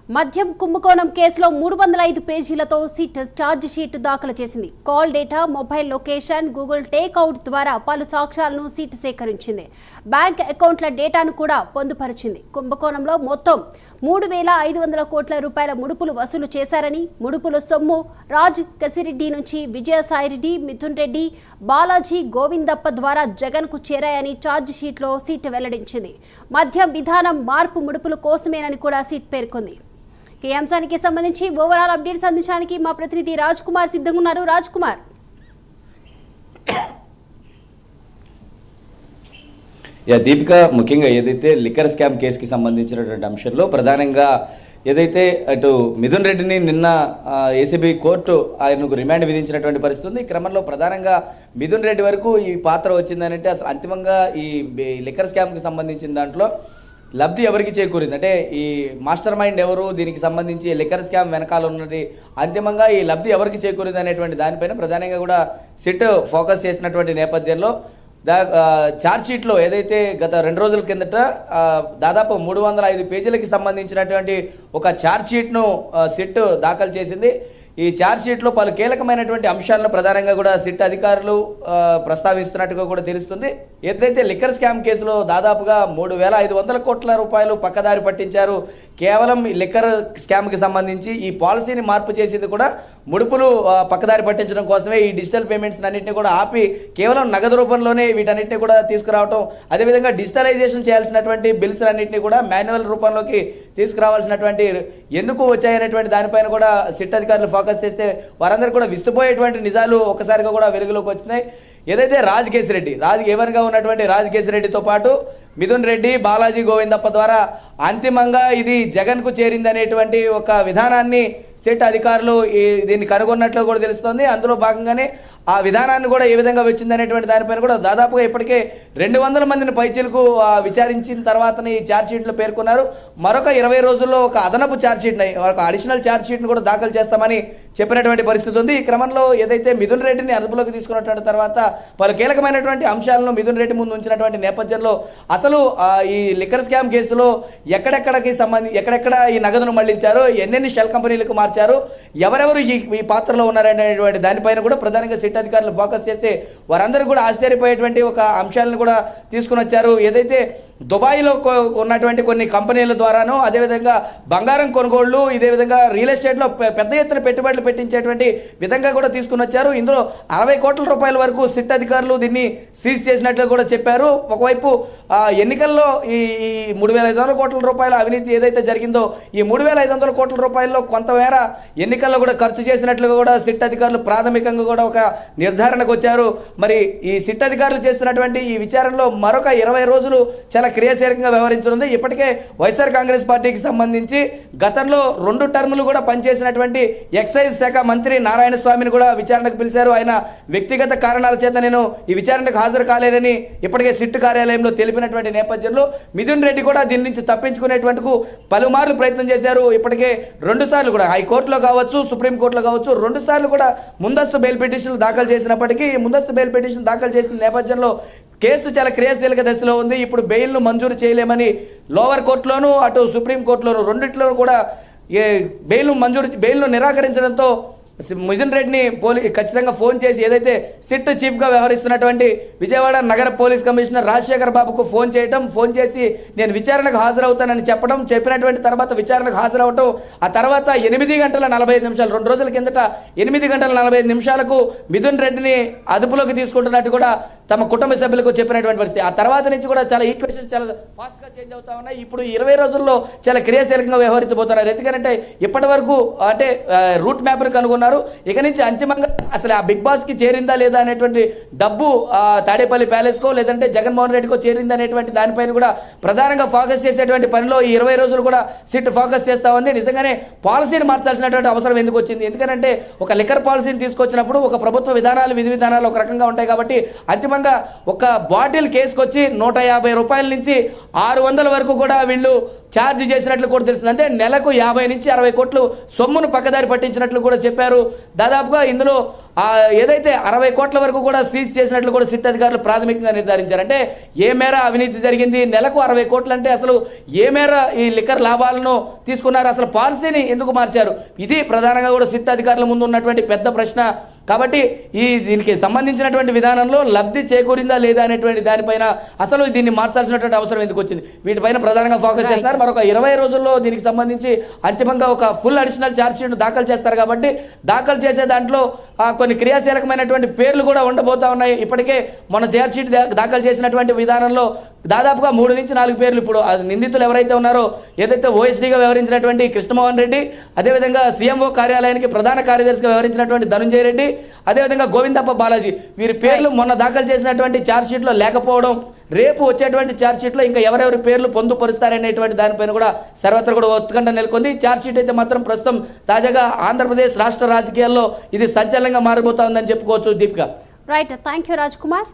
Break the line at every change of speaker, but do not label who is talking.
మద్యం కుంభకోణం కేసులో 305 పేజీలతో సిట్ ఛార్జ్ షీట్ దాఖలు చేసింది. Call data, mobile location, Google takeout ద్వారా పలు సాక్ష్యాలను సిట్ సేకరించింది. బ్యాంక్ అకౌంట్ల డేటాను కూడా పొందుపరిచింది. కుంభకోణంలో మొత్తం 3,500 కోట్ల రూపాయల ముడుపులు వసూలు చేశారని, ముడుపుల సొమ్ము రాజ్ కసిరెడ్డి నుంచి విజయసాయిరెడ్డి, మిథున్ రెడ్డి, బాలాజీ, గోవిందప్ప ద్వారా జగన్ కు చేరాయని ఛార్జ్ షీట్లో సిట్ వెల్లడించింది. మద్యం విధానం మార్పు ముడుపుల కోసమేనని కూడా సిట్ పేర్కొంది. ఈ అంశానికి సంబంధించి ఓవరాల్ అప్డేట్స్ అందించడానికి మా ప్రతినిధి రాజ్ కుమార్ సిద్ధంగా ఉన్నారు. రాజ్ కుమార్,
దీపిక, ముఖ్యంగా ఏదైతే లిక్కర్ స్కామ్ కేసుకి సంబంధించినటువంటి అంశంలో ప్రధానంగా ఏదైతే అటు మిథున్ రెడ్డిని నిన్న ఏసీబీ కోర్టు ఆయనకు రిమాండ్ విధించినటువంటి పరిస్థితి ఉంది. ఈ క్రమంలో ప్రధానంగా మిథున్ రెడ్డి వరకు ఈ పాత్ర వచ్చిందనంటే అసలు అంతిమంగా ఈ లిక్కర్ స్కామ్కి సంబంధించిన దాంట్లో లబ్ధి ఎవరికి చేకూరింది, అంటే ఈ మాస్టర్ మైండ్ ఎవరు, దీనికి సంబంధించి లిక్కర్ స్కామ్ వెనకాల ఉన్నది, అంతిమంగా ఈ లబ్ధి ఎవరికి చేకూరింది అనేటువంటి దానిపైన ప్రధానంగా కూడా సిట్ ఫోకస్ చేసినటువంటి నేపథ్యంలో ఛార్జ్ షీట్లో ఏదైతే గత 2 రోజుల కిందట దాదాపు 305 పేజీలకి సంబంధించినటువంటి ఒక ఛార్జ్ షీట్ను సిట్ దాఖలు చేసింది. ఈ ఛార్జ్ షీట్లో పలు కీలకమైనటువంటి అంశాలను ప్రధానంగా కూడా సిట్ అధికారులు ప్రస్తావిస్తున్నట్టుగా కూడా తెలుస్తుంది. ఏదైతే లిక్కర్ స్కామ్ కేసులో దాదాపుగా 3,500 కోట్ల రూపాయలు పక్కదారి పట్టించారు. కేవలం లిక్కర్ స్కామ్కి సంబంధించి ఈ పాలసీని మార్పు చేసింది కూడా ముడుపులు పక్కదారి పట్టించడం కోసమే. ఈ డిజిటల్ పేమెంట్స్ అన్నింటినీ కూడా ఆపి కేవలం నగదు రూపంలోనే వీటన్నిటిని కూడా తీసుకురావటం, అదేవిధంగా డిజిటలైజేషన్ చేయాల్సినటువంటి బిల్స్ అన్నింటినీ కూడా మాన్యువల్ రూపంలోకి తీసుకురావాల్సినటువంటి ఎందుకు వచ్చాయనేటువంటి దానిపైన కూడా సిట్ అధికారులు ఫోకస్ చేస్తే వారందరూ కూడా విస్తుపోయేటువంటి నిజాలు ఒకసారిగా కూడా వెలుగులోకి వచ్చినాయి. ఏదైతే రాజ్ కేసిరెడ్డి ఏవన్గా ఉన్నటువంటి రాజ్ కేసిరెడ్డితో పాటు మిథున్ రెడ్డి, బాలాజీ, గోవిందప్ప ద్వారా అంతిమంగా ఇది జగన్కు చేరిందనేటువంటి ఒక విధానాన్ని సిట్ అధికారులు దీన్ని కనుగొన్నట్లు కూడా తెలుస్తోంది. అందులో భాగంగానే ఆ విధానాన్ని కూడా ఏ విధంగా వచ్చిందనేటువంటి దానిపైన కూడా దాదాపుగా ఇప్పటికే 200 మందిని పైచీలకు విచారించిన తర్వాతనే ఈ ఛార్జ్ షీట్లో పేర్కొన్నారు. మరొక 20 రోజుల్లో ఒక అదనపు ఛార్జ్ షీట్ని, ఒక అడిషనల్ ఛార్జ్ షీట్ని కూడా దాఖలు చేస్తామని చెప్పినటువంటి పరిస్థితి ఉంది. ఈ క్రమంలో ఏదైతే మిథున్ రెడ్డిని అదుపులోకి తీసుకున్నటువంటి తర్వాత పలు కీలకమైనటువంటి అంశాలను మిథున్ రెడ్డి ముందు ఉంచినటువంటి నేపథ్యంలో అసలు ఈ లిక్కర్ స్కామ్ కేసులో ఎక్కడెక్కడ ఈ నగదును మళ్లించారు, ఎన్నెన్ని షెల్ కంపెనీలకు మార్చారు, ఎవరెవరు ఈ పాత్రలో ఉన్నారనేటువంటి దానిపైన కూడా ప్రధానంగా సిట్ అధికారులు ఫోకస్ చేస్తే వారందరూ కూడా ఆశ్చర్యపోయేటువంటి ఒక అంశాలను కూడా తీసుకుని వచ్చారు. ఏదైతే దుబాయ్లో ఉన్నటువంటి కొన్ని కంపెనీల ద్వారానో, అదేవిధంగా బంగారం కొనుగోళ్లు, ఇదే విధంగా రియల్ ఎస్టేట్లో పెద్ద ఎత్తున పెట్టుబడులు పెట్టించేటువంటి విధంగా కూడా తీసుకుని వచ్చారు. ఇందులో 60 కోట్ల రూపాయల వరకు సిట్ అధికారులు దీన్ని సీజ్ చేసినట్లు కూడా చెప్పారు. ఒకవైపు ఎన్నికల్లో ఈ 3,500 కోట్ల రూపాయల అవినీతి ఏదైతే జరిగిందో ఈ 3,500 కోట్ల రూపాయల్లో కొంతమేర ఎన్నికల్లో కూడా ఖర్చు చేసినట్లుగా కూడా సిట్ అధికారులు ప్రాథమికంగా కూడా ఒక నిర్ధారణకు వచ్చారు. మరి ఈ సిట్ అధికారులు చేస్తున్నటువంటి ఈ విచారణలో మరొక 20 రోజులు చాలా క్రియాశీలకంగా వ్యవహరించనుంది. ఇప్పటికే వైఎస్ఆర్ కాంగ్రెస్ పార్టీకి సంబంధించి గతంలో 2 టర్ములు కూడా పనిచేసినటువంటి ఎక్సైజ్ శాఖ మంత్రి నారాయణ స్వామిని కూడా విచారణకు పిలిచారు. ఆయన వ్యక్తిగత కారణాల చేత నేను ఈ విచారణకు హాజరు కాలేనని ఇప్పటికే సిట్ కార్యాలయంలో తెలిపినటువంటి నేపథ్యంలో మిథున్ రెడ్డి కూడా దీని నుంచి తప్పించుకునేటువంటి పలుమార్లు ప్రయత్నం చేశారు. ఇప్పటికే 2 సార్లు కూడా హైకోర్టులో కావచ్చు, సుప్రీంకోర్టులో కావచ్చు 2 సార్లు కూడా ముందస్తు బెయిల్ పిటిషన్లు దాఖలు చేసినప్పటికీ ముందస్తు బెయిల్ పిటిషన్ దాఖలు చేసిన నేపథ్యంలో కేసు చాలా క్రియాశీలక దశలో ఉంది. ఇప్పుడు బెయిల్ను మంజూరు చేయలేమని లోవర్ కోర్టులోను, అటు సుప్రీంకోర్టులోను రెండిట్లో కూడా బెయిల్ను నిరాకరించడంతో మిథున్ రెడ్డిని ఖచ్చితంగా ఫోన్ చేసి ఏదైతే సిట్ చీఫ్గా వ్యవహరిస్తున్నటువంటి విజయవాడ నగర పోలీస్ కమిషనర్ రాజశేఖర్ బాబుకు ఫోన్ చేసి నేను విచారణకు హాజరవుతానని చెప్పినటువంటి తర్వాత విచారణకు హాజరవటం, ఆ తర్వాత 8 గంటల 45 నిమిషాలు 2 రోజుల కిందట 8 గంటల 45 నిమిషాలకు మిథున్ రెడ్డిని అదుపులోకి తీసుకుంటున్నట్టు కూడా తమ కుటుంబ సభ్యులకు చెప్పినటువంటి పరిస్థితి. ఆ తర్వాత నుంచి కూడా చాలా ఈక్వేషన్స్ చాలా ఫాస్ట్గా చేంజ్ అవుతా ఉన్నాయి. ఇప్పుడు 20 రోజుల్లో చాలా క్రియాశీలకంగా వ్యవహరించబోతున్నారు. ఎందుకంటే ఇప్పటి వరకు అంటే రూట్ మ్యాప్ను కనుగొన్నారు. ఇక నుంచి అంతిమంగా అసలు ఆ బిగ్ బాస్ కి చేరిందా లేదా అనేటువంటి డబ్బు తాడేపల్లి ప్యాలెస్కో లేదంటే జగన్మోహన్ రెడ్డికో చేరిందా అనేటువంటి దానిపైన కూడా ప్రధానంగా ఫోకస్ చేసేటువంటి పనిలో ఈ 20 రోజులు కూడా సిట్ ఫోకస్ చేస్తా ఉంది. నిజంగానే పాలసీని మార్చాల్సినటువంటి అవసరం ఎందుకు వచ్చింది? ఎందుకంటే ఒక లిక్కర్ పాలసీని తీసుకొచ్చినప్పుడు ఒక ప్రభుత్వ విధానాలు, విధి విధానాలు ఒక రకంగా ఉంటాయి కాబట్టి అంతిమంగా
అక్రమంగా ఒక బాటిల్ కేసుకొచ్చి 150 రూపాయల నుంచి 600 వరకు కూడా వీళ్ళు ఛార్జ్ చేసినట్లు కూడా తెలిసింది. అంటే నెలకు 50 నుంచి 60 కోట్లు సొమ్మును పక్కదారి పట్టించినట్లు కూడా చెప్పారు. దాదాపుగా ఇందులో ఏదైతే 60 కోట్ల వరకు కూడా సీజ్ చేసినట్లు కూడా సిట్ అధికారులు ప్రాథమికంగా నిర్ధారించారు. అంటే ఏ మేర అవినీతి జరిగింది, నెలకు 60 కోట్లు అంటే అసలు ఏ మేర ఈ లిక్కర్ లాభాలను తీసుకున్నారు, అసలు పాలసీని ఎందుకు మార్చారు, ఇది ప్రధానంగా కూడా సిట్ అధికారుల ముందు ఉన్నటువంటి పెద్ద ప్రశ్న. కాబట్టి దీనికి సంబంధించినటువంటి విధానంలో లబ్ధి చేకూరిందా లేదా అనేటువంటి దానిపైన అసలు దీన్ని మార్చాల్సినటువంటి అవసరం ఎందుకు వచ్చింది, వీటిపైన ప్రధానంగా ఫోకస్ చేస్తున్నారు. మరొక 20 రోజుల్లో దీనికి సంబంధించి అంతిమంగా ఒక ఫుల్ అడిషనల్ ఛార్జ్ షీట్ దాఖలు చేస్తారు. కాబట్టి దాఖలు చేసే దాంట్లో కొన్ని క్రియాశీలకమైనటువంటి పేర్లు కూడా ఉండబోతా ఉన్నాయి. ఇప్పటికే మన ఛార్జ్ షీట్ దాఖలు చేసినటువంటి విధానంలో దాదాపుగా 3 నుంచి 4 పేర్లు ఇప్పుడు నిందితులు ఎవరైతే ఉన్నారో, ఏదైతే ఓఎస్డీగా వ్యవహరించినటువంటి కృష్ణమోహన్ రెడ్డి, అదేవిధంగా సీఎంఓ కార్యాలయానికి ప్రధాన కార్యదర్శిగా వ్యవహరించినటువంటి ధనుంజయ రెడ్డి, అదేవిధంగా గోవిందప్ప బాలాజీ, వీరి పేర్లు మొన్న దాఖలు చేసినటువంటి ఛార్జ్ షీట్లో లేకపోవడం, రేపు వచ్చేటువంటి ఛార్జ్ షీట్లో ఇంకా ఎవరెవరి పేర్లు పొందుపరుస్తారనేటువంటి దానిపైన కూడా సర్వత్రా కూడా ఉత్కంఠ నెలకొంది. ఛార్జ్ షీట్ అయితే మాత్రం ప్రస్తుతం తాజాగా ఆంధ్రప్రదేశ్ రాష్ట్ర రాజకీయాల్లో ఇది సంచలనంగా మారిపోతా ఉందని చెప్పుకోవచ్చు. Deepika.
Right, thank you Raj Kumar.